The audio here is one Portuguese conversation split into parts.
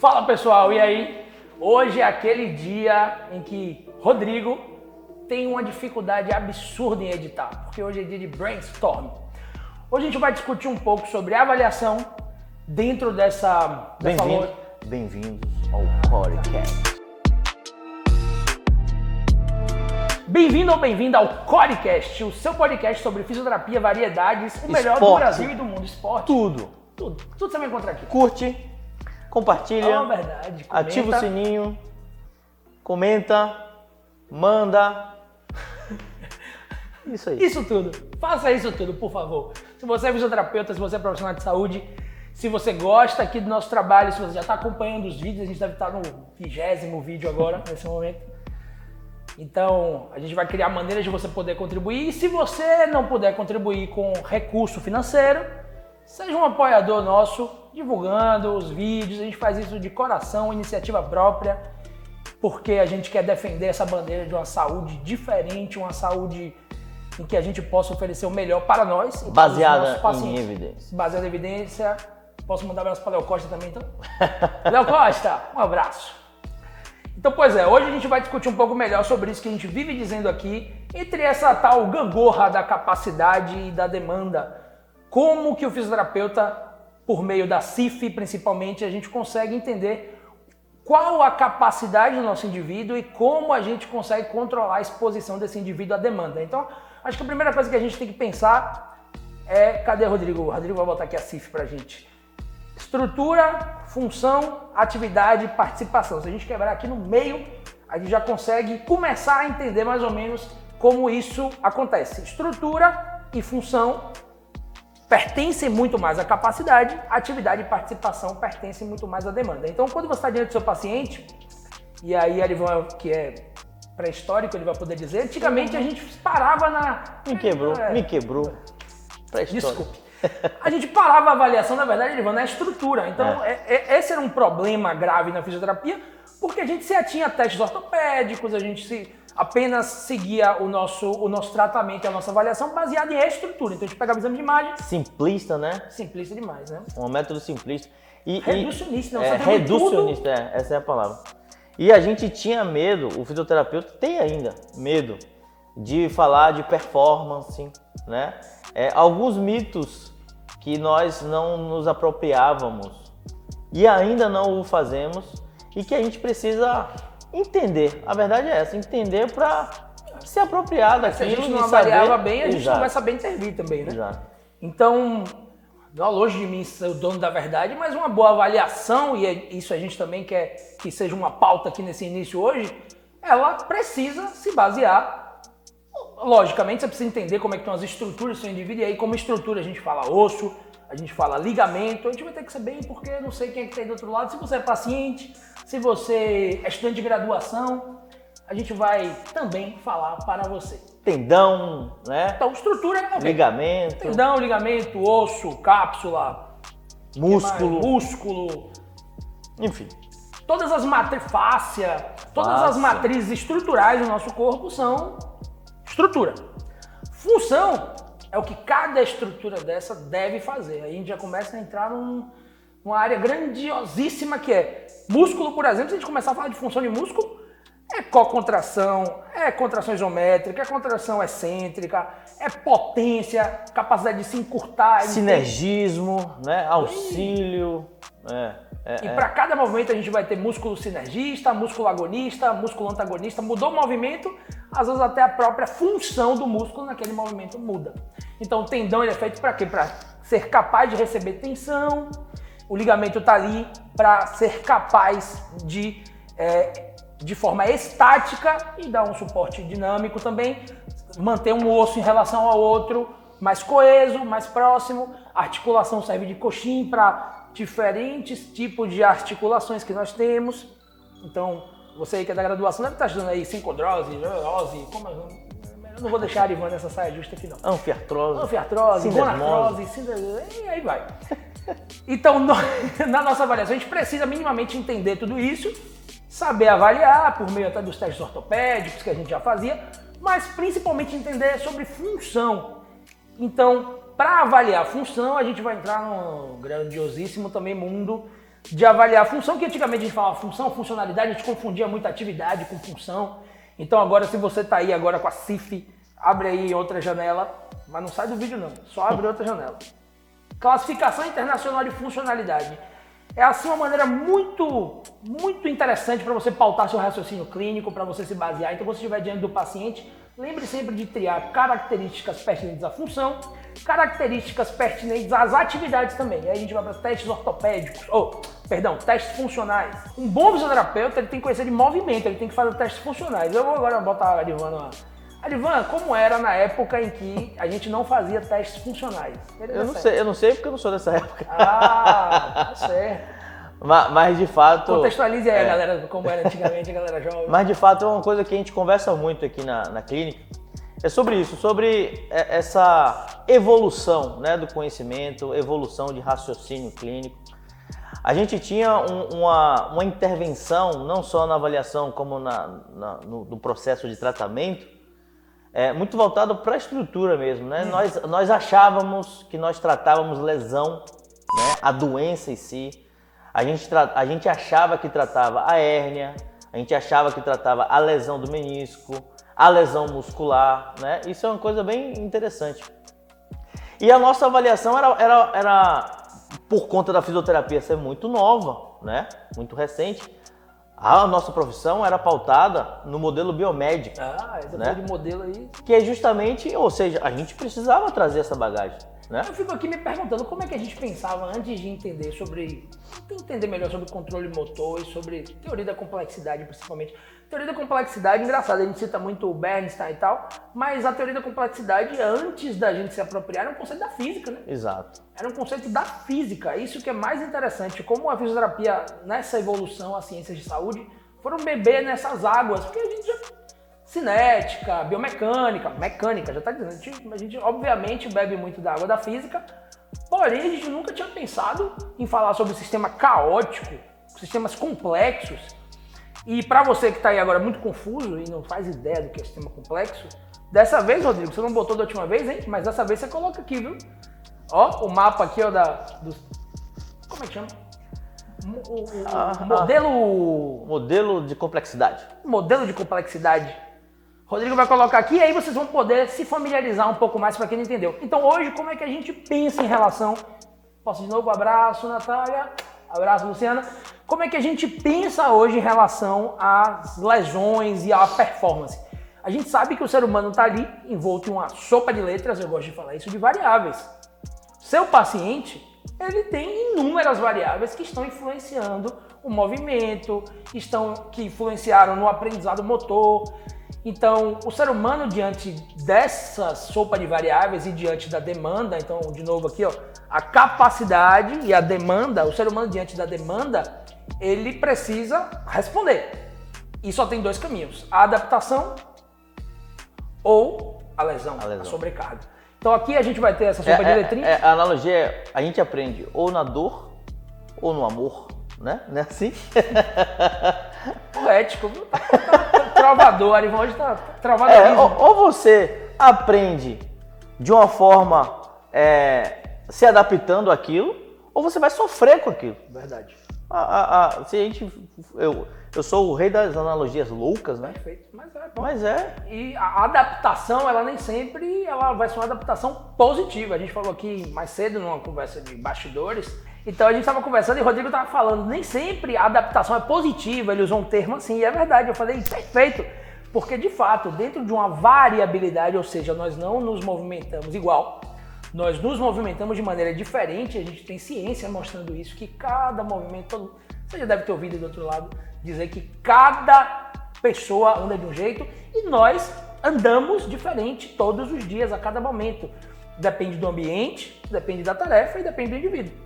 Fala pessoal, e aí? Hoje é aquele dia em que Rodrigo tem uma dificuldade absurda em editar, porque hoje é dia de brainstorm. Hoje a gente vai discutir um pouco sobre avaliação dentro dessa Bem-vindos ao Corecast. Bem-vindo ou bem-vinda ao Corecast, o seu podcast sobre fisioterapia, variedades, o melhor do Brasil e do mundo. Esporte. Tudo você vai encontrar aqui. Curte, compartilha, verdade, ativa o sininho, comenta, manda. Isso aí. Isso tudo. Faça isso tudo, por favor. Se você é fisioterapeuta, se você é profissional de saúde, se você gosta aqui do nosso trabalho, se você já está acompanhando os vídeos, a gente deve estar no 20º vídeo agora, nesse momento. Então, a gente vai criar maneiras de você poder contribuir. E se você não puder contribuir com recurso financeiro, seja um apoiador nosso, divulgando os vídeos. A gente faz isso de coração, iniciativa própria, porque a gente quer defender essa bandeira de uma saúde diferente, uma saúde em que a gente possa oferecer o melhor para nós e para os nossos pacientes. Em evidência. Baseada em evidência. Posso mandar um abraço para o Léo Costa também, então? Léo Costa, um abraço. Então, pois é, hoje a gente vai discutir um pouco melhor sobre isso que a gente vive dizendo aqui, entre essa tal gangorra da capacidade e da demanda. Como que o fisioterapeuta, por meio da CIF principalmente, a gente consegue entender qual a capacidade do nosso indivíduo e como a gente consegue controlar a exposição desse indivíduo à demanda. Então, acho que a primeira coisa que a gente tem que pensar é... Cadê o Rodrigo? O Rodrigo vai botar aqui a CIF pra gente. Estrutura, função, atividade e participação. Se a gente quebrar aqui no meio, a gente já consegue começar a entender mais ou menos como isso acontece. Estrutura e função pertencem muito mais à capacidade, atividade e participação pertencem muito mais à demanda. Então, quando você está diante do seu paciente, e aí ele vai, que é pré-histórico, ele vai poder dizer, antigamente a gente parava na... Me quebrou. Pré-histórico. Desculpe. A gente parava a avaliação, na verdade, Elivan, na estrutura. Então, esse era um problema grave na fisioterapia, porque a gente se atinha a testes ortopédicos, a gente apenas seguia o nosso tratamento e a nossa avaliação baseado em estrutura. Então, a gente pegava o exame de imagem. Simplista, né? Simplista demais, né? Um método simplista. Reducionista, não. Reducionista, essa é a palavra. E a gente tinha medo, o fisioterapeuta tem ainda medo de falar de performance, né? Alguns mitos que nós não nos apropriávamos e ainda não o fazemos e que a gente precisa entender. A verdade é essa, entender para se apropriar daquilo. Se a gente não avaliava bem, a gente não vai saber intervir também, né? Exato. Então, longe de mim ser o dono da verdade, mas uma boa avaliação, e isso a gente também quer que seja uma pauta aqui nesse início hoje, ela precisa se basear. Logicamente, você precisa entender como é que estão as estruturas do seu indivíduo, e aí como estrutura a gente fala osso, a gente fala ligamento, a gente vai ter que saber porque eu não sei quem é que está aí do outro lado, se você é paciente, se você é estudante de graduação, a gente vai também falar para você. Tendão, né? Então, estrutura é ligamento. Tendão, ligamento, osso, cápsula, músculo, enfim. Todas as as matrizes estruturais do nosso corpo são estrutura. Função é o que cada estrutura dessa deve fazer. Aí a gente já começa a entrar numa área grandiosíssima que é músculo, por exemplo. Se a gente começar a falar de função de músculo, é cocontração, é contração isométrica, é contração excêntrica, é potência, capacidade de se encurtar. Sinergismo, né? Auxílio. E para cada movimento a gente vai ter músculo sinergista, músculo agonista, músculo antagonista. Mudou o movimento, às vezes até a própria função do músculo naquele movimento muda. Então o tendão ele é feito para quê? Para ser capaz de receber tensão. O ligamento está ali para ser capaz de forma estática e dar um suporte dinâmico também, manter um osso em relação ao outro mais coeso, mais próximo. A articulação serve de coxim para diferentes tipos de articulações que nós temos. Então, você aí que é da graduação deve estar estudando aí sincondrose, como eu não vou deixar a Arivan nessa saia justa aqui não. Anfiartrose, gonartrose, e aí vai. Então, na nossa avaliação, a gente precisa minimamente entender tudo isso, saber avaliar por meio até dos testes ortopédicos que a gente já fazia, mas principalmente entender sobre função. Então, para avaliar a função, a gente vai entrar no grandiosíssimo também mundo de avaliar a função, que antigamente a gente falava função, funcionalidade, a gente confundia muito atividade com função. Então agora, se você está aí agora com a CIF, abre aí outra janela, mas não sai do vídeo não, só abre outra janela. Classificação Internacional de Funcionalidade. É assim uma maneira muito interessante para você pautar seu raciocínio clínico, para você se basear. Então, quando você estiver diante do paciente, lembre sempre de triar características pertinentes à função, características pertinentes às atividades também. Aí a gente vai para testes ortopédicos, testes funcionais. Um bom fisioterapeuta, ele tem que conhecer de movimento, ele tem que fazer testes funcionais. Eu vou agora botar a Arivan lá. Arivan, como era na época em que a gente não fazia testes funcionais? Eu não sei porque eu não sou dessa época. Ah, tá certo. Mas de fato... Contextualize aí, galera, como era antigamente, a galera jovem. Mas de fato é uma coisa que a gente conversa muito aqui na clínica. É sobre isso, sobre essa evolução, né, do conhecimento, evolução de raciocínio clínico. A gente tinha uma intervenção, não só na avaliação como no processo de tratamento, muito voltado para a estrutura mesmo, né? Nós achávamos que nós tratávamos lesão, né? A doença em si. A gente achava que tratava a hérnia, a gente achava que tratava a lesão do menisco, a lesão muscular, né? Isso é uma coisa bem interessante. E a nossa avaliação era por conta da fisioterapia ser muito nova, né? Muito recente. A nossa profissão era pautada no modelo biomédico. Né? De modelo aí. Que é justamente, ou seja, a gente precisava trazer essa bagagem, né? Eu fico aqui me perguntando como é que a gente pensava antes de entender melhor sobre controle motor e sobre teoria da complexidade, principalmente. Teoria da complexidade, engraçado, a gente cita muito o Bernstein e tal, mas a teoria da complexidade, antes da gente se apropriar, era um conceito da física, né? Exato. Era um conceito da física, isso que é mais interessante, como a fisioterapia, nessa evolução, as ciências de saúde, foram beber nessas águas, porque a gente já... Cinética, biomecânica, mecânica, já está dizendo, a gente obviamente bebe muito da água da física, porém a gente nunca tinha pensado em falar sobre sistema caótico, sistemas complexos. E para você que está aí agora muito confuso e não faz ideia do que é sistema complexo, dessa vez, Rodrigo, você não botou da última vez, hein? Mas dessa vez você coloca aqui, viu? Ó, o mapa aqui, ó, como é que chama? Modelo de complexidade. Modelo de complexidade. Rodrigo vai colocar aqui e aí vocês vão poder se familiarizar um pouco mais para quem não entendeu. Então hoje, como é que a gente pensa em relação... Posso de novo? Abraço, Natália. Abraço, Luciana. Como é que a gente pensa hoje em relação às lesões e à performance? A gente sabe que o ser humano está ali envolto em uma sopa de letras, eu gosto de falar isso, de variáveis. Seu paciente, ele tem inúmeras variáveis que estão influenciando o movimento, que influenciaram no aprendizado motor. Então, o ser humano, diante dessa sopa de variáveis e diante da demanda, então, de novo aqui, ó, a capacidade e a demanda, o ser humano diante da demanda, ele precisa responder. E só tem dois caminhos, a adaptação ou a lesão, a sobrecarga. Então aqui a gente vai ter essa sopa de letrinhas. A analogia é, a gente aprende ou na dor ou no amor, né? Não é assim? Poético, viu? Tá trovador, Arivan hoje tá travadorismo. Ou você aprende de uma forma se adaptando àquilo, ou você vai sofrer com aquilo. Verdade. Eu sou o rei das analogias loucas, né? Perfeito, mas é. E a adaptação, ela nem sempre vai ser uma adaptação positiva. A gente falou aqui mais cedo numa conversa de bastidores. Então a gente estava conversando e o Rodrigo estava falando, nem sempre a adaptação é positiva, ele usou um termo assim, e é verdade, eu falei, perfeito, porque de fato, dentro de uma variabilidade, ou seja, nós não nos movimentamos igual, nós nos movimentamos de maneira diferente, a gente tem ciência mostrando isso, que cada movimento, você já deve ter ouvido do outro lado, dizer que cada pessoa anda de um jeito e nós andamos diferente todos os dias, a cada momento. Depende do ambiente, depende da tarefa e depende do indivíduo.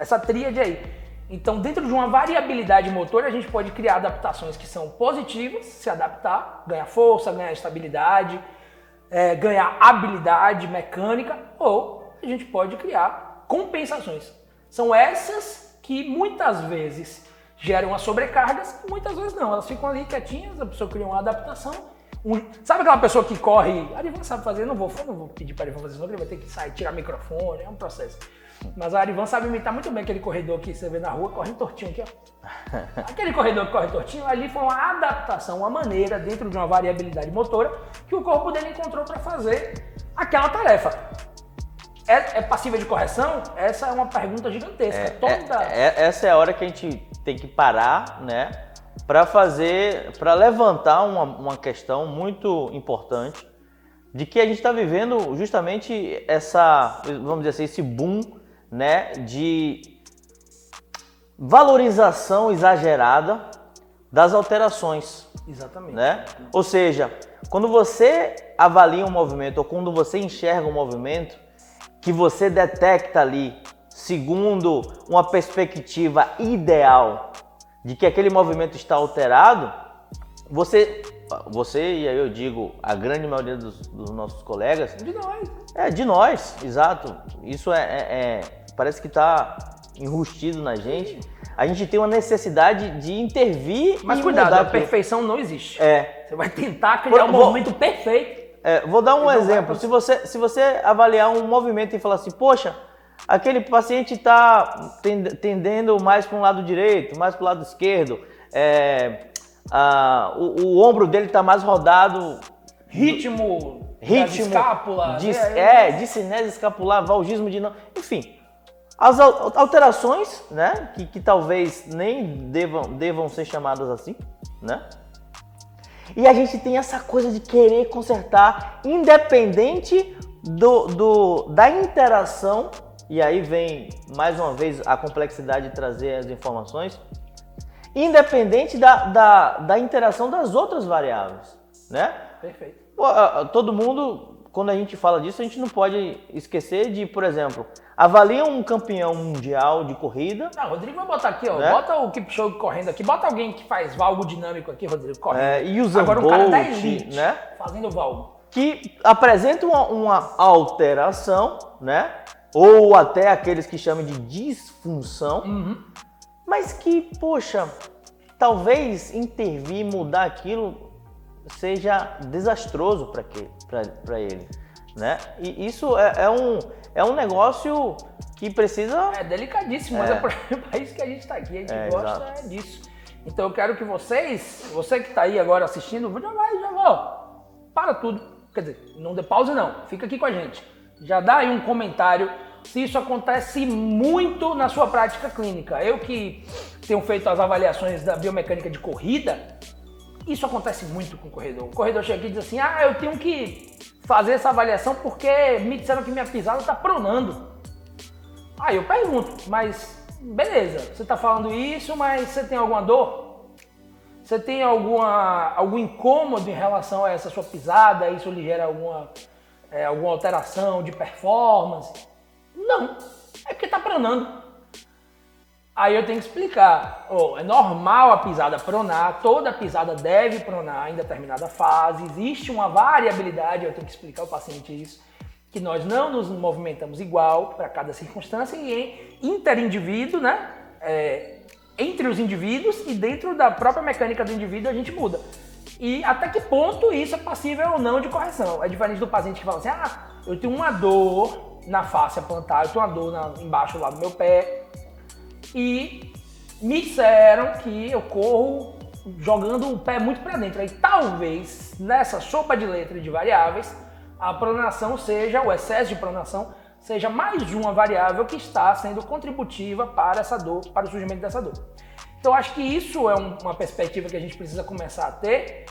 Essa tríade aí. Então, dentro de uma variabilidade motor, a gente pode criar adaptações que são positivas, se adaptar, ganhar força, ganhar estabilidade, ganhar habilidade mecânica, ou a gente pode criar compensações. São essas que muitas vezes geram as sobrecargas, muitas vezes não. Elas ficam ali quietinhas, a pessoa cria uma adaptação. Sabe aquela pessoa que corre... A Arivan sabe fazer, não vou pedir para a Arivan fazer isso, não, ele vai ter que sair, tirar microfone, é um processo. Mas a Arivan sabe imitar muito bem aquele corredor que você vê na rua, correndo tortinho aqui, ó. Aquele corredor que corre tortinho, ali foi uma adaptação, uma maneira, dentro de uma variabilidade motora, que o corpo dele encontrou para fazer aquela tarefa. É passível de correção? Essa é uma pergunta gigantesca. Essa é a hora que a gente tem que parar, né? Para levantar uma questão muito importante de que a gente está vivendo justamente vamos dizer assim, esse boom, né, de valorização exagerada das alterações. Exatamente. Né? Ou seja, quando você avalia um movimento ou quando você enxerga um movimento que você detecta ali, segundo uma perspectiva ideal de que aquele movimento está alterado, você e aí eu digo a grande maioria dos nossos colegas... De nós. De nós, exato. Isso parece que está enrustido na gente. A gente tem uma necessidade de intervir. Mas cuidado, a perfeição não existe. Você vai tentar criar um movimento perfeito. Vou dar um exemplo. Se você avaliar um movimento e falar assim, poxa, aquele paciente está tendendo mais para um lado direito, mais para o lado esquerdo, o ombro dele está mais rodado. Ritmo escápula. Discinese escapular, valgismo dinâmico, enfim. As alterações, né, que talvez nem devam ser chamadas assim, né? E a gente tem essa coisa de querer consertar, independente da interação, e aí vem, mais uma vez, a complexidade de trazer as informações, independente da interação das outras variáveis, né? Perfeito. Todo mundo, quando a gente fala disso, a gente não pode esquecer de, por exemplo, avalia um campeão mundial de corrida. Rodrigo vai botar aqui, ó. Né? Bota o Kipchoge correndo aqui. Bota alguém que faz valgo dinâmico aqui, Rodrigo, correndo. E o Agora um cara da elite, né? Fazendo valgo. Que apresenta uma alteração, né? Ou até aqueles que chamam de disfunção. Mas que, poxa, talvez intervir, mudar aquilo seja desastroso para ele, né? E isso é um negócio que precisa... É delicadíssimo, mas é para isso que a gente está aqui, a gente gosta disso. Então eu quero que você que está aí agora assistindo, para tudo, quer dizer, não dê pausa não, fica aqui com a gente. Já dá aí um comentário se isso acontece muito na sua prática clínica. Eu que tenho feito as avaliações da biomecânica de corrida, isso acontece muito com o corredor. O corredor chega aqui e diz assim, eu tenho que fazer essa avaliação porque me disseram que minha pisada está pronando. Aí eu pergunto, mas beleza, você está falando isso, mas você tem alguma dor? Você tem algum incômodo em relação a essa sua pisada? Isso lhe gera alguma alteração de performance? Não, é porque está pronando. Aí eu tenho que explicar, é normal a pisada pronar, toda pisada deve pronar em determinada fase, existe uma variabilidade, eu tenho que explicar ao paciente isso, que nós não nos movimentamos igual para cada circunstância e em interindivíduo, né, entre os indivíduos e dentro da própria mecânica do indivíduo a gente muda. E até que ponto isso é passível ou não de correção. É diferente do paciente que fala assim, eu tenho uma dor na fáscia plantar, eu tenho uma dor embaixo lá do meu pé, e me disseram que eu corro jogando o pé muito para dentro. Aí talvez nessa sopa de letra de variáveis a pronação seja, o excesso de pronação seja mais uma variável que está sendo contributiva para essa dor, para o surgimento dessa dor. Então acho que isso é uma perspectiva que a gente precisa começar a ter.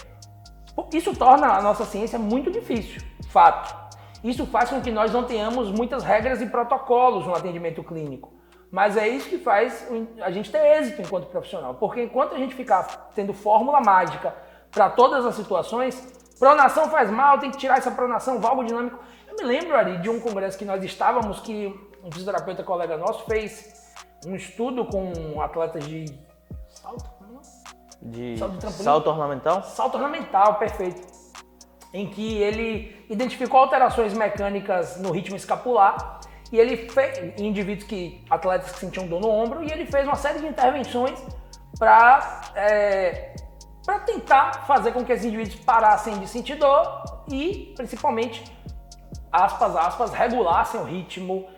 Isso torna a nossa ciência muito difícil, fato. Isso faz com que nós não tenhamos muitas regras e protocolos no atendimento clínico. Mas é isso que faz a gente ter êxito enquanto profissional. Porque enquanto a gente ficar tendo fórmula mágica para todas as situações, pronação faz mal, tem que tirar essa pronação, valgo dinâmico. Eu me lembro, Ari, de um congresso que nós estávamos, que um fisioterapeuta colega nosso fez um estudo com atletas de salto, salto ornamental? Salto ornamental, perfeito. Em que ele identificou alterações mecânicas no ritmo escapular. E ele fez, em atletas que sentiam dor no ombro, e ele fez uma série de intervenções para tentar fazer com que esses indivíduos parassem de sentir dor e, principalmente, aspas, regulassem o ritmo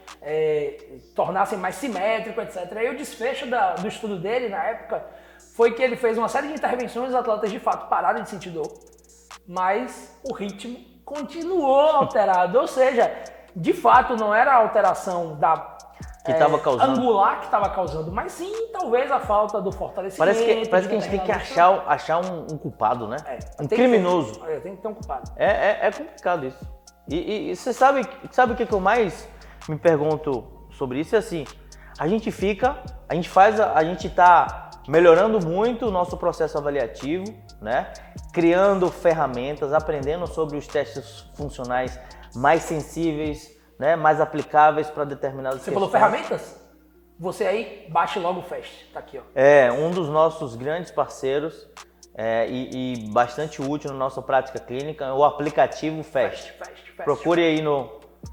tornassem mais simétrico, etc. Aí o desfecho do estudo dele, na época, foi que ele fez uma série de intervenções, os atletas de fato pararam de sentir dor, mas o ritmo continuou alterado, ou seja, de fato não era a alteração que estava causando angular que estava causando, mas sim talvez a falta do fortalecimento. Parece que a gente tem que achar um culpado, né? Um criminoso. Tem que ter um culpado. É complicado isso. E você sabe o que eu mais me pergunto sobre isso? É assim, a gente está melhorando muito o nosso processo avaliativo, né? Criando ferramentas, aprendendo sobre os testes funcionais mais sensíveis, né? Mais aplicáveis para determinados Você falou ferramentas? Você aí, baixe logo o FAST, tá aqui, ó. É um dos nossos grandes parceiros e bastante útil na nossa prática clínica, o aplicativo FAST. Procure aí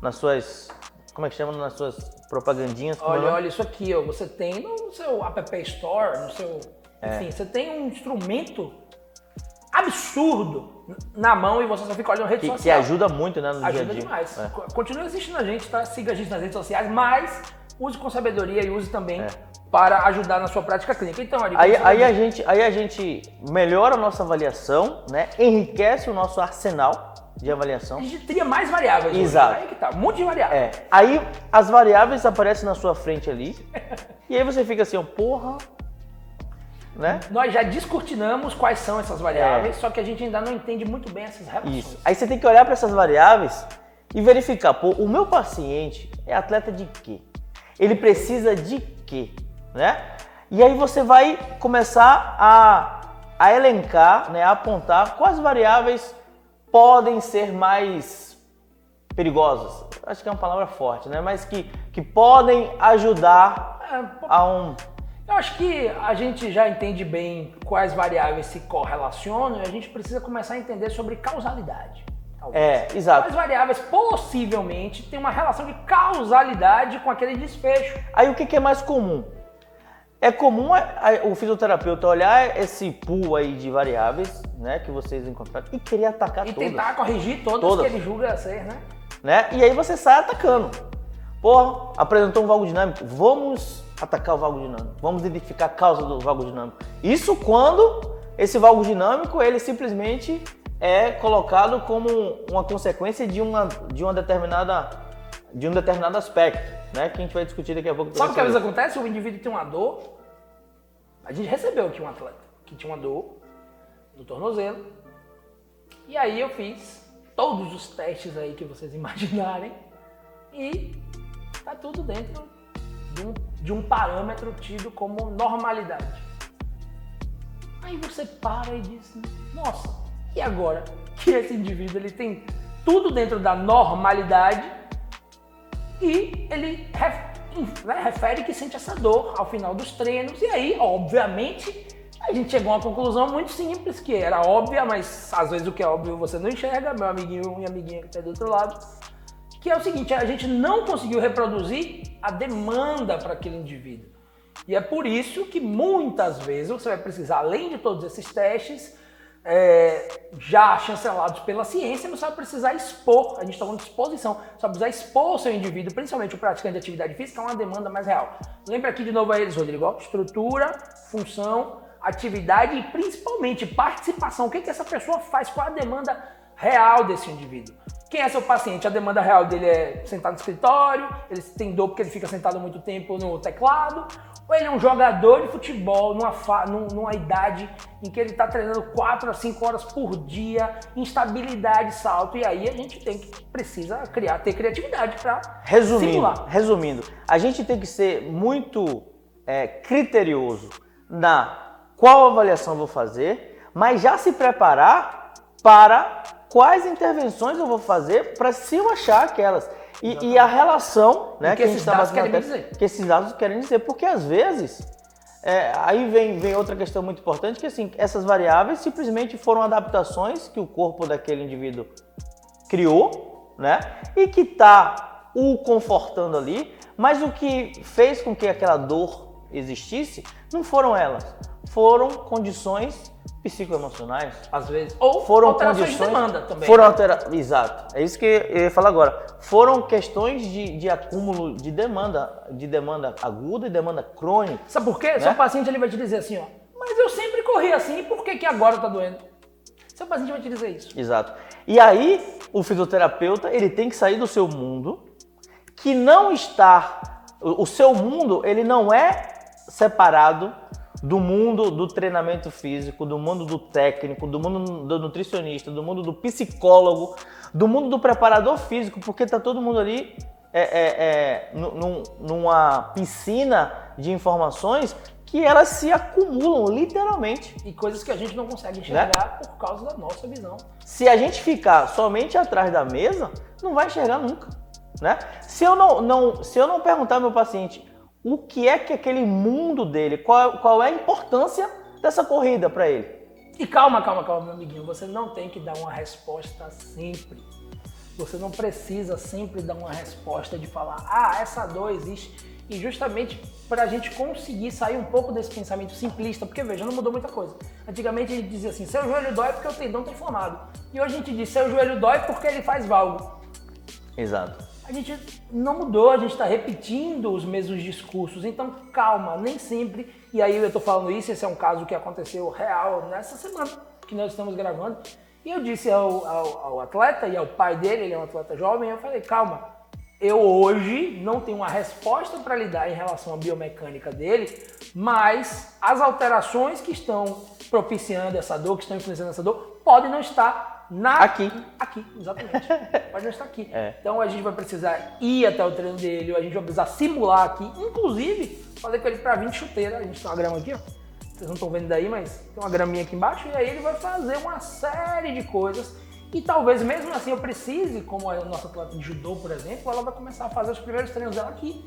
nas suas, como é que chama, nas suas propagandinhas. Olha isso aqui, ó. Você tem no seu App Store, enfim, você tem um instrumento absurdo na mão e você só fica olhando rede social. Que ajuda muito, né, no dia a dia. Ajuda demais. Continue assistindo a gente, tá? Siga a gente nas redes sociais, mas use com sabedoria e use também para ajudar na sua prática clínica. Então, aí a gente melhora a nossa avaliação, né? Enriquece o nosso arsenal de avaliação. A gente teria mais variáveis. Exato. Aí que tá, um monte de variáveis. Aí as variáveis aparecem na sua frente ali e aí você fica assim, porra, né? Nós já descortinamos quais são essas variáveis, só que a gente ainda não entende muito bem essas relações. Isso. Aí você tem que olhar para essas variáveis e verificar, o meu paciente é atleta de quê? Ele precisa de quê? Né? E aí você vai começar a elencar, né, a apontar quais variáveis podem ser mais perigosas. Acho que é uma palavra forte, né? Mas que podem ajudar a um... Eu acho que a gente já entende bem quais variáveis se correlacionam e a gente precisa começar a entender sobre causalidade. Exato. Quais variáveis possivelmente têm uma relação de causalidade com aquele desfecho. Aí o que é mais comum? É comum o fisioterapeuta olhar esse pool aí de variáveis, né, que vocês encontraram e querer atacar todas. E tentar corrigir todas que ele julga ser, né? E aí você sai atacando. Porra, apresentou um valgo dinâmico, vamos atacar o valgo dinâmico, vamos identificar a causa do valgo dinâmico. Isso quando esse valgo dinâmico, ele simplesmente é colocado como uma consequência de um determinado aspecto, né, que a gente vai discutir daqui a pouco. Sabe o que às vezes acontece? O indivíduo tem uma dor, a gente recebeu aqui um atleta que tinha uma dor no tornozelo, e aí eu fiz todos os testes aí que vocês imaginarem e tá tudo dentro de um parâmetro tido como normalidade. Aí você para e diz, nossa, e agora que esse indivíduo ele tem tudo dentro da normalidade e ele refere que sente essa dor ao final dos treinos. E aí, obviamente, a gente chegou a uma conclusão muito simples, que era óbvia, mas às vezes o que é óbvio você não enxerga, meu amiguinho e amiguinha que está do outro lado, que é o seguinte, a gente não conseguiu reproduzir a demanda para aquele indivíduo. E é por isso que muitas vezes você vai precisar, além de todos esses testes, já chancelados pela ciência, você vai precisar expor, a gente está falando de exposição, você vai precisar expor o seu indivíduo, principalmente o praticante de atividade física, a uma demanda mais real. Lembra aqui de novo a eles, Rodrigo, ó, estrutura, função, atividade e principalmente participação. O que essa pessoa faz, qual a demanda real desse indivíduo? Quem é seu paciente? A demanda real dele é sentar no escritório, ele tem dor porque ele fica sentado muito tempo no teclado, ou ele é um jogador de futebol numa idade em que ele está treinando 4 a 5 horas por dia, instabilidade, salto, e aí a gente precisa ter criatividade para simular. Resumindo, a gente tem que ser muito criterioso na qual avaliação eu vou fazer, mas já se preparar para quais intervenções eu vou fazer para se eu achar aquelas. E a relação, né, que esses dados querem dizer. Que esses dados querem dizer, porque às vezes, aí vem outra questão muito importante, que assim, essas variáveis simplesmente foram adaptações que o corpo daquele indivíduo criou, né, e que está o confortando ali, mas o que fez com que aquela dor existisse não foram elas, foram condições psicoemocionais. Às vezes. Ou Foram alterações condições, de demanda também. Exato. É isso que eu ia falar agora. Foram questões de acúmulo de demanda aguda e demanda crônica. Sabe por quê? Né? Seu paciente ele vai te dizer assim, ó, mas eu sempre corri assim, por que agora tá doendo? Seu paciente vai te dizer isso. Exato. E aí, o fisioterapeuta, ele tem que sair do seu mundo, que não está... O seu mundo, ele não é separado do mundo do treinamento físico, do mundo do técnico, do mundo do nutricionista, do mundo do psicólogo, do mundo do preparador físico, porque está todo mundo ali numa piscina de informações que elas se acumulam literalmente. E coisas que a gente não consegue enxergar, né? Por causa da nossa visão. Se a gente ficar somente atrás da mesa, não vai enxergar nunca, né? Se eu não perguntar ao meu paciente o que é que aquele mundo dele, qual é a importância dessa corrida para ele. E calma, meu amiguinho, você não tem que dar uma resposta sempre. Você não precisa sempre dar uma resposta de falar, essa dor existe. E justamente para a gente conseguir sair um pouco desse pensamento simplista, porque veja, não mudou muita coisa. Antigamente a gente dizia assim, seu joelho dói porque o tendão está inflamado. E hoje a gente diz, seu joelho dói porque ele faz valgo. Exato. A gente não mudou, a gente está repetindo os mesmos discursos, então calma, nem sempre. E aí eu estou falando isso, esse é um caso que aconteceu real nessa semana que nós estamos gravando. E eu disse ao atleta e ao pai dele, ele é um atleta jovem, eu falei, calma, eu hoje não tenho uma resposta para lhe dar em relação à biomecânica dele, mas as alterações que estão propiciando essa dor, que estão influenciando essa dor, podem não estar Aqui, exatamente. Pode não estar aqui. Então a gente vai precisar ir até o treino dele, a gente vai precisar simular aqui, inclusive fazer com ele para 20 chuteiras. A gente tem uma grama aqui, ó. Vocês não estão vendo daí, mas tem uma graminha aqui embaixo, e aí ele vai fazer uma série de coisas. E talvez mesmo assim eu precise, como a nossa atleta de judô, por exemplo, ela vai começar a fazer os primeiros treinos dela aqui.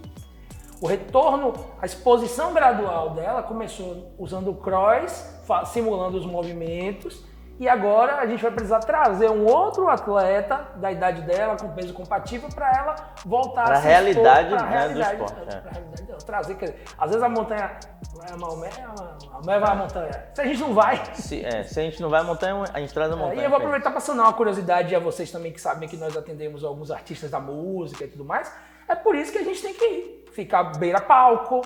O retorno, a exposição gradual dela começou usando o cross, simulando os movimentos. E agora a gente vai precisar trazer um outro atleta da idade dela, com peso compatível, para ela voltar pra a se realidade, expor, pra realidade, do esporte. pra realidade dela. Trazer, quer dizer, às vezes a montanha vai a Maomé, a Maomé vai a montanha. Se a gente não vai... Se a gente não vai a montanha, a gente traz a montanha. E eu vou aproveitar para sanar uma curiosidade a vocês também que sabem que nós atendemos alguns artistas da música e tudo mais. É por isso que a gente tem que ir, ficar beira-palco.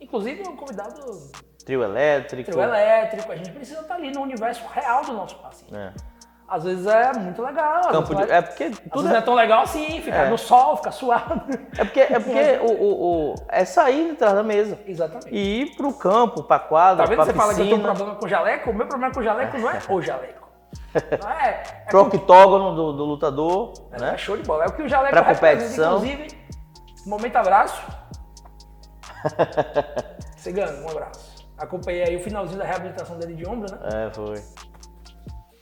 Inclusive um convidado... Trio elétrico, a gente precisa estar ali no universo real do nosso paciente. Às vezes é muito legal. Porque tudo não é tão legal assim, ficar no sol, ficar suado. É porque é sair de trás da mesa. Exatamente. E ir pro campo, pra quadra, tá vendo? pra Você piscina. Fala que eu tenho um problema com jaleco? O meu problema com jaleco não é o jaleco. Pro octógono do lutador, né? É show de bola. É o que o jaleco pra competição. Inclusive, momento abraço. Cigano, um abraço. Acompanhei aí o finalzinho da reabilitação dele de ombro, né? Foi.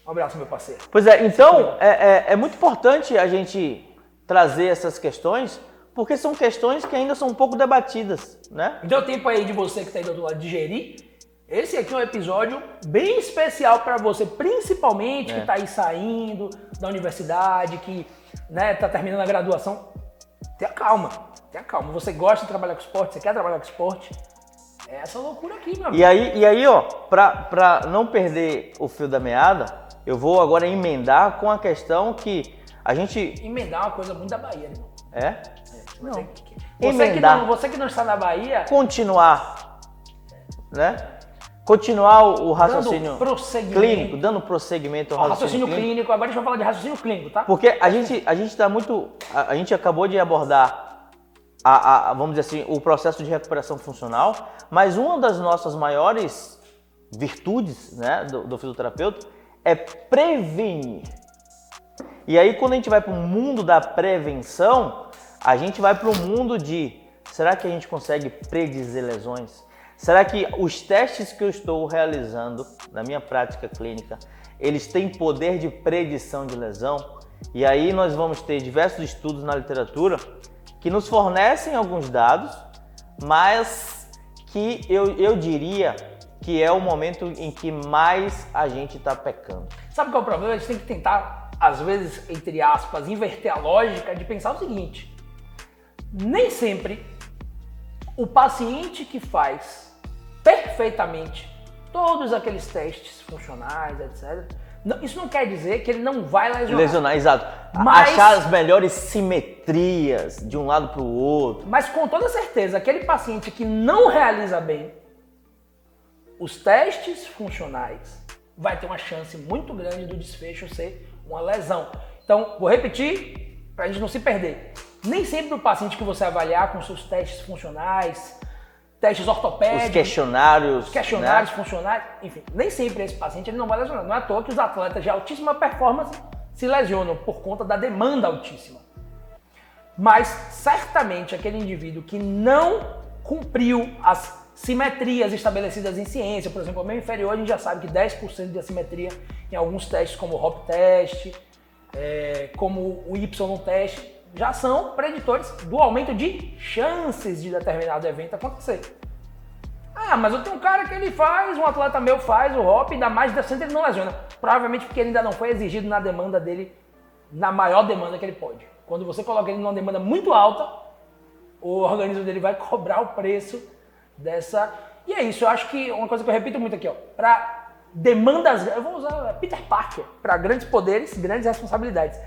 Um abraço, meu parceiro. Pois é, então é muito importante a gente trazer essas questões, porque são questões que ainda são um pouco debatidas, né? Deu tempo aí de você que está aí do outro lado digerir. Esse aqui é um episódio bem especial para você, principalmente que está aí saindo da universidade, que tá terminando a graduação. Tenha calma. Você gosta de trabalhar com esporte, você quer trabalhar com esporte? É essa loucura aqui, meu amigo. E aí, ó, pra não perder o fio da meada, eu vou agora emendar com a questão que a gente... Emendar é uma coisa muito da Bahia, né? Não. Você que não está na Bahia... Continuar, né? Continuar o raciocínio clínico, dando prosseguimento ao raciocínio clínico. Agora a gente vai falar de raciocínio clínico, tá? Porque a gente tá muito... A gente acabou de abordar vamos dizer assim, o processo de recuperação funcional, mas uma das nossas maiores virtudes, né, do fisioterapeuta é prevenir. E aí quando a gente vai para o mundo da prevenção, a gente vai para o mundo de, será que a gente consegue predizer lesões? Será que os testes que eu estou realizando na minha prática clínica, eles têm poder de predição de lesão? E aí nós vamos ter diversos estudos na literatura que nos fornecem alguns dados, mas que eu diria que é o momento em que mais a gente está pecando. Sabe qual é o problema? A gente tem que tentar, às vezes, entre aspas, inverter a lógica de pensar o seguinte: nem sempre o paciente que faz perfeitamente todos aqueles testes funcionais, etc. Isso não quer dizer que ele não vai lesionar. Lesionar, exato. Mas, achar as melhores simetrias de um lado para o outro. Mas com toda certeza, aquele paciente que não realiza bem os testes funcionais vai ter uma chance muito grande do desfecho ser uma lesão. Então, vou repetir para a gente não se perder. Nem sempre o paciente que você avaliar com seus testes funcionais, testes ortopédicos, os questionários, né? Funcionais, enfim, nem sempre esse paciente ele não vai lesionar. Não é à toa que os atletas de altíssima performance se lesionam por conta da demanda altíssima. Mas certamente aquele indivíduo que não cumpriu as simetrias estabelecidas em ciência, por exemplo, o membro inferior a gente já sabe que 10% de assimetria em alguns testes como o HOP teste, como o Y teste, já são preditores do aumento de chances de determinado evento acontecer. Ah, mas eu tenho um cara que ele faz, um atleta meu faz o HOP e dá mais de 10% ele não lesiona. Provavelmente porque ele ainda não foi exigido na demanda dele, na maior demanda que ele pode. Quando você coloca ele numa demanda muito alta, o organismo dele vai cobrar o preço dessa... E é isso, eu acho que uma coisa que eu repito muito aqui, ó, para demandas... Eu vou usar Peter Parker, para grandes poderes, grandes responsabilidades.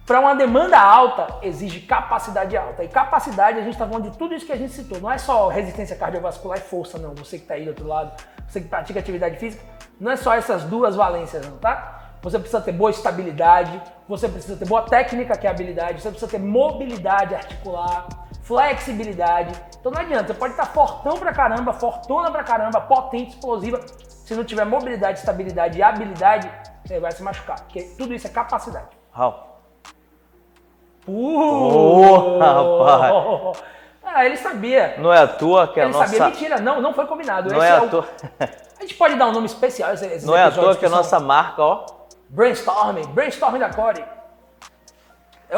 Para uma demanda alta, exige capacidade alta. E capacidade, a gente está falando de tudo isso que a gente citou. Não é só resistência cardiovascular e força, não. Você que está aí do outro lado, você que pratica atividade física, não é só essas duas valências, não, tá? Você precisa ter boa estabilidade, você precisa ter boa técnica, que é a habilidade, você precisa ter mobilidade articular, flexibilidade. Então não adianta, você pode estar fortão pra caramba, fortuna pra caramba, potente, explosiva. Se não tiver mobilidade, estabilidade e habilidade, você vai se machucar. Porque tudo isso é capacidade. Raul. Rapaz! Ah, ele sabia. Não é à toa que a nossa... Ele sabia, mentira, não foi combinado. Não é à toa... A gente pode dar um nome especial a esses não é à toa que a nossa marca, ó... Brainstorming da Core.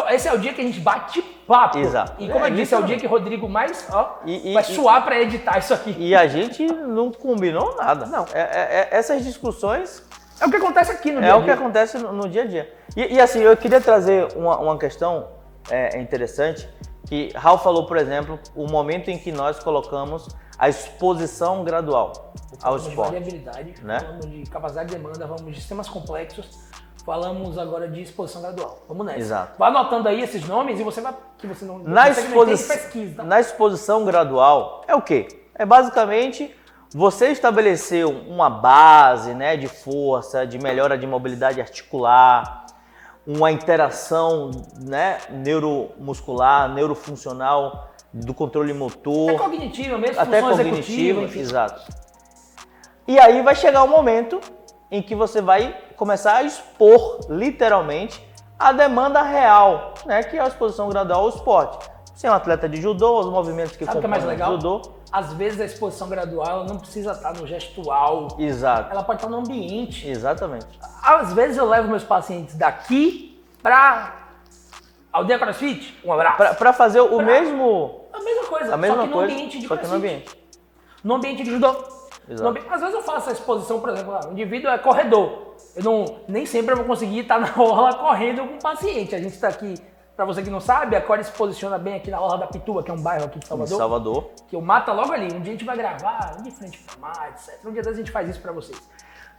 Esse é o dia que a gente bate papo. Exato. E como eu disse, é o dia que o Rodrigo mais vai suar pra editar isso aqui. E a gente não combinou nada. Não. Essas discussões... É o que acontece aqui no dia a dia. É o que acontece no dia a dia. E assim, eu queria trazer uma questão interessante, que Raul falou, por exemplo, o momento em que nós colocamos a exposição gradual ao esporte. Falamos de variabilidade, né? Falamos de capacidade de demanda, falamos de sistemas complexos, falamos agora de exposição gradual. Vamos nessa. Exato. Vai anotando aí esses nomes e você vai... que você não na pesquisa. Na exposição gradual é o quê? É basicamente... Você estabeleceu uma base, né, de força, de melhora de mobilidade articular, uma interação, né, neuromuscular, neurofuncional, do controle motor. Até cognitiva mesmo, até função cognitiva, executiva, exato. E aí vai chegar um momento em que você vai começar a expor, literalmente, a demanda real, né, que é a exposição gradual ao esporte. Você é um atleta de judô, os movimentos que compõem o judô. Às vezes a exposição gradual ela não precisa estar no gestual. Exato. Ela pode estar no ambiente. Exatamente. Às vezes eu levo meus pacientes daqui para Aldeia CrossFit, um abraço. Para fazer o mesmo... A mesma coisa, a mesma só que coisa, no ambiente de só que no CrossFit. ambiente. No ambiente de judô. Exato. Às vezes eu faço a exposição, por exemplo, o indivíduo é corredor. Nem sempre eu vou conseguir estar na orla correndo com o paciente. A gente está aqui... Para você que não sabe, a Core se posiciona bem aqui na Orla da Pituba, que é um bairro aqui de Salvador. Que o mata logo ali. Um dia a gente vai gravar de frente para o mar, etc. Um dia a gente faz isso para vocês.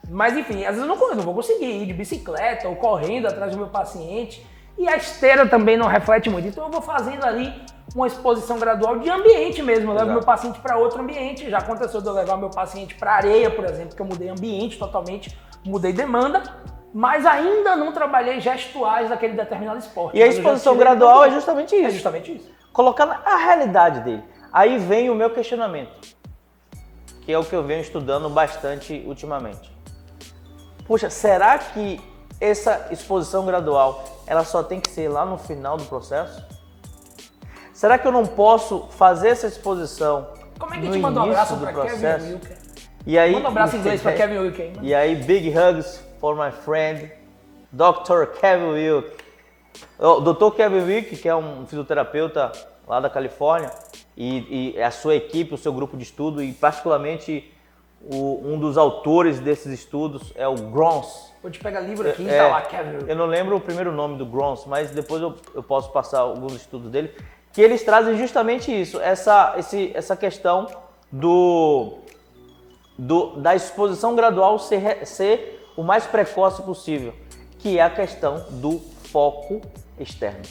Mas enfim, às vezes eu não vou conseguir ir de bicicleta ou correndo atrás do meu paciente. E a esteira também não reflete muito. Então eu vou fazendo ali uma exposição gradual de ambiente mesmo. Eu levo meu paciente para outro ambiente. Já aconteceu de eu levar meu paciente para areia, por exemplo, que eu mudei ambiente totalmente, mudei demanda. Mas ainda não trabalhei gestuais daquele determinado esporte. E a exposição gradual é justamente isso. É justamente isso. Colocar a realidade dele. Aí vem o meu questionamento, que é o que eu venho estudando bastante ultimamente. Poxa, será que essa exposição gradual, ela só tem que ser lá no final do processo? Será que eu não posso fazer essa exposição Como é que te manda um abraço para Kevin Wilker? E aí, manda um abraço em inglês para Kevin Wilker. E aí, big hugs for my friend, Dr. Kevin Wilk. O Dr. Kevin Wilk, que é um fisioterapeuta lá da Califórnia, e a sua equipe, o seu grupo de estudo, e particularmente um dos autores desses estudos é o Grons. Vou te pegar livro aqui e tá lá, Kevin Wilk. Eu não lembro o primeiro nome do Grons, mas depois eu posso passar alguns estudos dele, que eles trazem justamente isso, essa questão da exposição gradual ser o mais precoce possível, que é a questão do foco externo.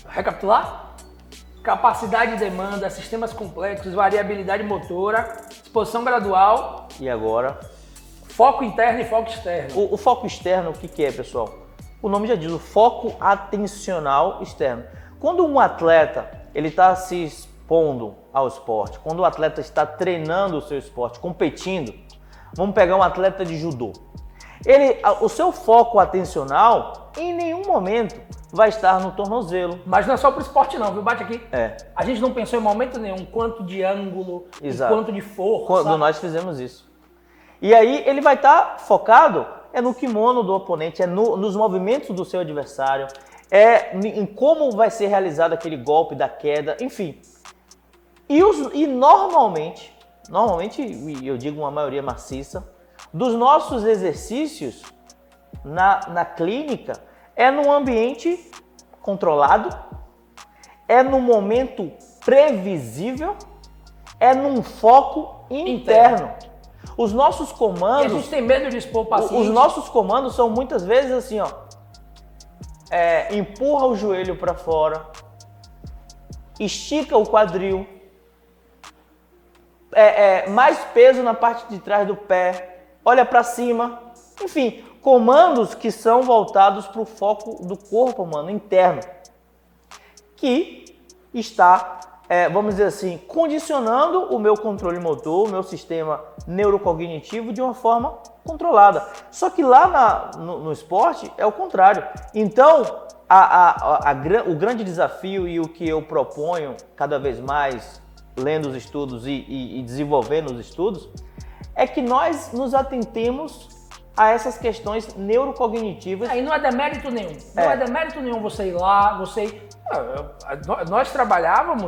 Recapitular? Capacidade e demanda, sistemas complexos, variabilidade motora, exposição gradual. E agora? Foco interno e foco externo. O foco externo, o que é, pessoal? O nome já diz, o foco atencional externo. Quando um atleta ele está se expondo ao esporte, quando o atleta está treinando o seu esporte, competindo, vamos pegar um atleta de judô. O seu foco atencional, em nenhum momento, vai estar no tornozelo. Mas não é só pro esporte não, viu? Bate aqui. É. A gente não pensou em momento nenhum quanto de ângulo, e Exato. quanto de força. Quando nós fizemos isso. E aí ele vai estar focado no kimono do oponente, nos movimentos do seu adversário, em como vai ser realizado aquele golpe da queda, enfim. E normalmente, eu digo uma maioria maciça, dos nossos exercícios na clínica é num ambiente controlado, é num momento previsível, é num foco interno. Os nossos comandos... E a gente tem medo de expor o paciente. Os nossos comandos são muitas vezes assim, ó. Empurra o joelho para fora, estica o quadril, mais peso na parte de trás do pé, olha para cima, enfim, comandos que são voltados para o foco do corpo humano interno, que está, vamos dizer assim, condicionando o meu controle motor, o meu sistema neurocognitivo de uma forma controlada. Só que lá no esporte é o contrário. Então, o grande desafio e o que eu proponho cada vez mais, lendo os estudos e desenvolvendo os estudos, é que nós nos atentemos a essas questões neurocognitivas. Aí não é demérito nenhum. Não é demérito nenhum você ir lá, nós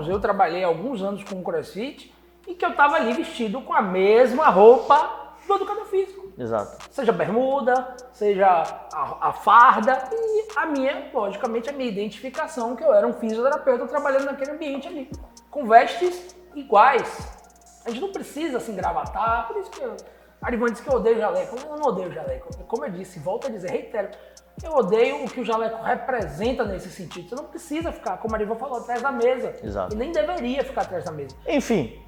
eu trabalhei alguns anos com o CrossFit e que eu estava ali vestido com a mesma roupa do educador físico. Exato. Seja bermuda, seja a farda e logicamente, a minha identificação que eu era um fisioterapeuta trabalhando naquele ambiente ali, com vestes iguais. A gente não precisa se engravatar, por isso que a Arivan disse que eu odeio jaleco. Eu não odeio jaleco. Como eu disse, volto a dizer, reitero, eu odeio o que o jaleco representa nesse sentido. Você não precisa ficar, como a Arivan falou, atrás da mesa. Exato. E nem deveria ficar atrás da mesa. Enfim,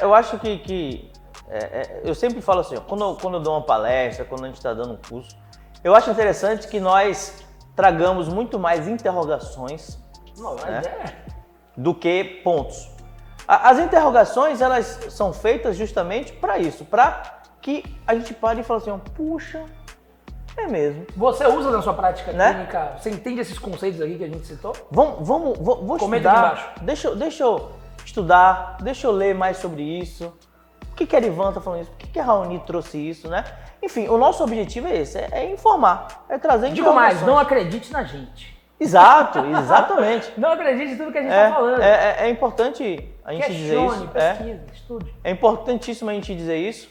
eu acho que eu sempre falo assim, ó, quando eu dou uma palestra, quando a gente está dando um curso, eu acho interessante que nós tragamos muito mais interrogações do que pontos. As interrogações, elas são feitas justamente para isso, para que a gente pare e fale assim, ó, puxa, é mesmo. Você usa na sua prática clínica, você entende esses conceitos aqui que a gente citou? Vou Comenta estudar, aqui embaixo. Deixa eu estudar, deixa eu ler mais sobre isso. Por que a Arivan está falando isso? Por que a Raoni trouxe isso, né? Enfim, o nosso objetivo é esse, é informar, é trazer Digo mais, não acredite na gente. Exato, exatamente. Não acredite em tudo que a gente está falando. É importante a gente dizer isso. Pesquise, estude. É importantíssimo a gente dizer isso,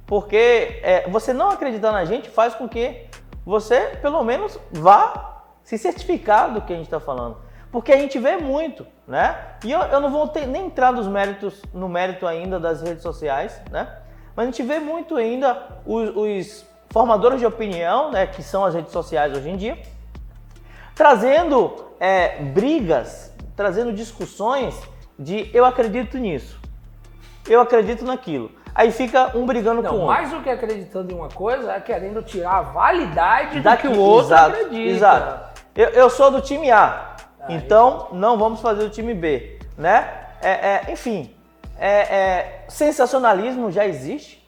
porque você não acreditar na gente faz com que você, pelo menos, vá se certificar do que a gente está falando. Porque a gente vê muito, né? E eu não vou nem entrar no mérito ainda das redes sociais, né? Mas a gente vê muito ainda os formadores de opinião, né? Que são as redes sociais hoje em dia, trazendo brigas, trazendo discussões de eu acredito nisso, eu acredito naquilo. Aí fica um brigando com o outro. Mais do que acreditando em uma coisa, é querendo tirar a validade do que o outro acredita. Exato. Eu sou do time A, então não vamos fazer o time B, né? Enfim, sensacionalismo já existe.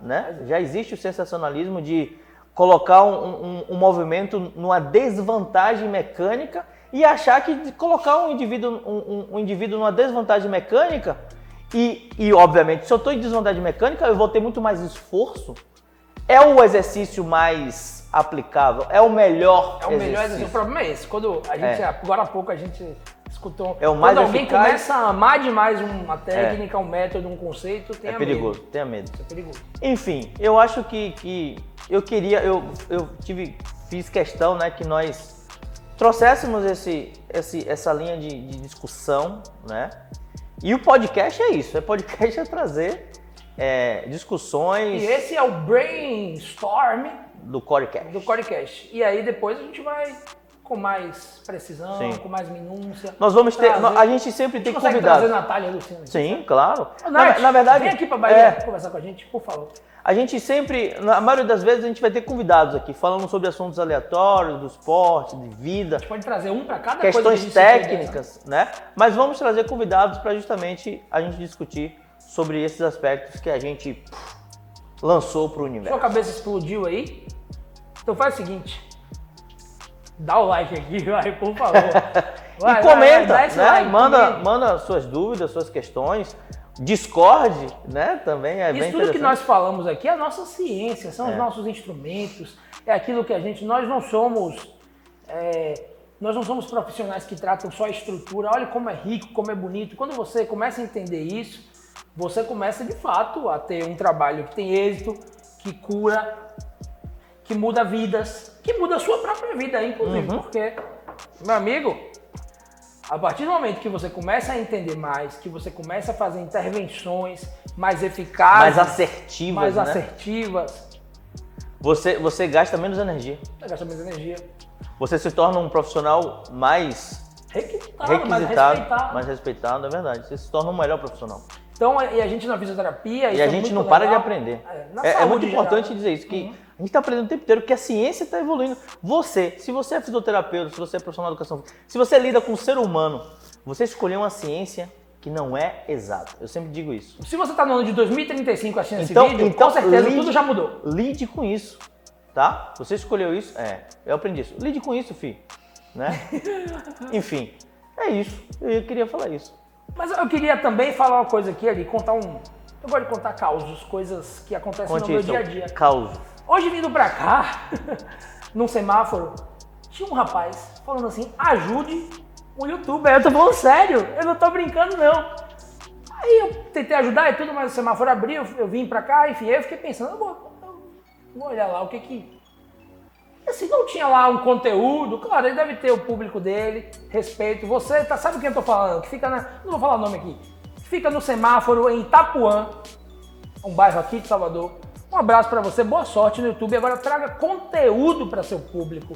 Né? Já existe o sensacionalismo de colocar um movimento numa desvantagem mecânica e achar que colocar um indivíduo numa desvantagem mecânica e obviamente, se eu estou em desvantagem mecânica, eu vou ter muito mais esforço. É o exercício mais aplicável, é o melhor exercício. O problema é esse. Quando a gente, agora há pouco a gente escutou, é o mais quando alguém eficaz, começa a amar demais uma técnica, um método, um conceito, tenha medo. Perigoso, tenha medo. É perigoso. Enfim, eu acho que fiz questão, né, que nós trouxéssemos essa linha de discussão, né? E o podcast é isso, podcast é trazer discussões E esse é o Brainstorm do Corecast. do Corecast. E aí depois a gente vai com mais precisão, Sim. com mais minúcia. Nós vamos ter, trazer- a gente sempre A tem gente consegue trazer convidados. Natália e Luciana aqui, Sim, sabe? claro. Ô, Nath, Na verdade, vem aqui pra Bahia conversar com a gente, por favor. a gente sempre, na maioria das vezes, a gente vai ter convidados aqui, falando sobre assuntos aleatórios, do esporte, de vida, A gente pode trazer um pra cada coisa que a questões gente se interessa. técnicas, né? Mas vamos trazer convidados para justamente a gente discutir sobre esses aspectos que a gente lançou para o Sua universo. cabeça explodiu aí? Então faz o seguinte. Dá o like aqui, vai, por favor. Vai, E comenta, dá esse né? like, Manda suas dúvidas, suas questões. Discorde, né? Também é bem Isso tudo que interessante. nós falamos aqui é a nossa ciência, são os nossos instrumentos, é aquilo que nós não somos profissionais que tratam só a estrutura. Olha como é rico, como é bonito. Quando você começa a entender isso, você começa de fato a ter um trabalho que tem êxito, que cura, que muda vidas, que muda a sua própria vida, inclusive, porque, meu amigo, a partir do momento que você começa a entender mais, que você começa a fazer intervenções mais eficazes, Mais assertivas, mais né? assertivas, Você gasta menos energia. você gasta menos energia. Você se torna um profissional mais Requisitado, mais requisitado, respeitado. mais respeitado, é verdade. Você se torna um melhor profissional. Então, e a gente na fisioterapia... E isso a é gente muito não para de legal. aprender. Na É saúde muito geral. importante dizer isso, que a gente está aprendendo o tempo inteiro, que a ciência está evoluindo. Se você é fisioterapeuta, se você é profissional de educação, se você lida com o ser humano, você escolheu uma ciência que não é exata. Eu sempre digo isso. Se você está no ano de 2035 assistindo Então- esse vídeo, então com certeza lide- tudo já mudou. Lide com isso, tá? Você escolheu isso? Eu aprendi isso. Lide com isso, filho. Né? Enfim, é isso. Eu queria falar isso. Mas eu queria também falar uma coisa aqui, ali, contar um... Eu gosto de contar causos, coisas que acontecem Conte no meu isso. dia a dia. Causa. Hoje vindo pra cá, num semáforo, tinha um rapaz falando assim, ajude um youtuber. Eu tô falando sério, eu não tô brincando não. Aí eu tentei ajudar e tudo, mas o semáforo abriu, eu vim pra cá, enfim, aí eu fiquei pensando, eu vou olhar lá o que que... Assim, não tinha lá um conteúdo, claro, ele deve ter o público dele, respeito. Você sabe quem eu tô falando? Que fica não vou falar o nome aqui. Fica no semáforo em Itapuã, um bairro aqui de Salvador. Um abraço pra você, boa sorte no YouTube. Agora traga conteúdo pra seu público.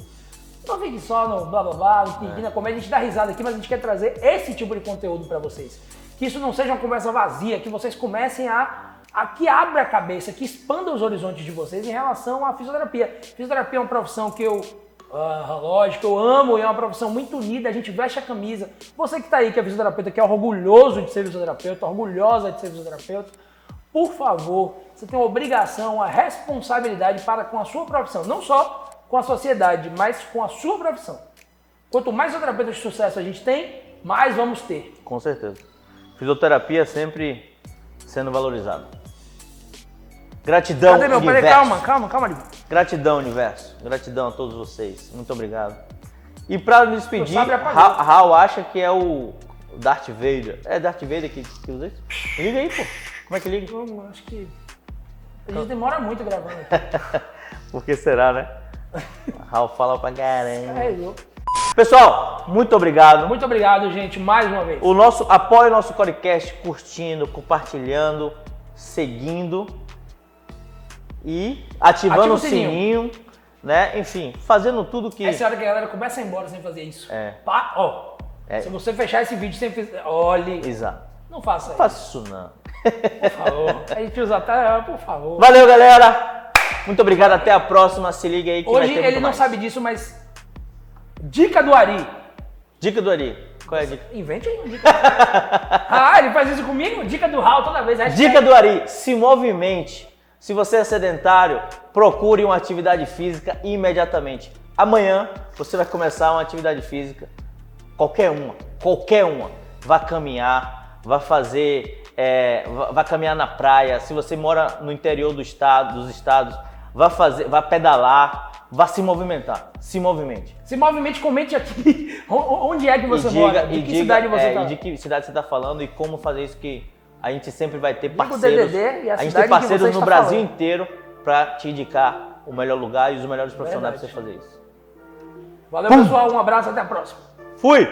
Não fique só no blá blá blá, na comédia. A gente dá risada aqui, mas a gente quer trazer esse tipo de conteúdo pra vocês. Que isso não seja uma conversa vazia, que vocês comecem que abra a cabeça, que expanda os horizontes de vocês em relação à fisioterapia. Fisioterapia é uma profissão que lógico, eu amo e é uma profissão muito unida, a gente veste a camisa. Você que tá aí, que é fisioterapeuta, que é orgulhoso de ser fisioterapeuta, orgulhosa de ser fisioterapeuta, por favor, você tem uma obrigação, uma responsabilidade para com a sua profissão, não só com a sociedade, mas com a sua profissão. Quanto mais fisioterapeutas de sucesso a gente tem, mais vamos ter. Com certeza. Fisioterapia sempre sendo valorizada. Gratidão, Cadê meu? universo. Peraí, calma, Libo. Gratidão, universo. Gratidão a todos vocês. Muito obrigado. E pra me despedir, Sabe apagar. Raul acha que é o Darth Vader. É Darth Vader que usa isso? Liga aí, pô. Como é que liga? Eu acho que a gente demora muito gravando aqui. Por que será, né? Raul fala pra caramba. Carregou. Pessoal, muito obrigado. Muito obrigado, gente, mais uma vez. Apoie o nosso podcast curtindo, compartilhando, seguindo e ativando Ativa o o sininho. sininho, né? Enfim, fazendo tudo que... Essa é a hora que a galera começa a ir embora sem fazer isso. É. Se você fechar esse vídeo sem fazer... Olhe, Exato. não faça Não isso, faça isso não. por favor. A gente usa até, por favor. Valeu, galera. Muito obrigado. Até a próxima. Se liga aí que vai Hoje ter ele muito não mais. sabe disso, mas... Dica do Ari. Dica do Ari. Qual é a dica? Invente aí uma dica. Ele faz isso comigo? Dica do Raul toda vez. Dica do Ari. Se movimente. Se você é sedentário, procure uma atividade física imediatamente. Amanhã você vai começar uma atividade física. Qualquer uma. Vai caminhar, vai fazer, vai caminhar na praia. Se você mora no interior dos estados, vai pedalar, vai se movimentar. Se movimente. Se movimente, comente aqui onde é que você mora, de que cidade você tá. E de que cidade você está falando e como fazer isso, que a gente sempre vai ter Diga o parceiros. DDD e a A gente cidade tem que parceiros você no está Brasil falando. inteiro para te indicar o melhor lugar e os melhores profissionais para você fazer isso. Valeu, pessoal. Um abraço, até a próxima. Fui!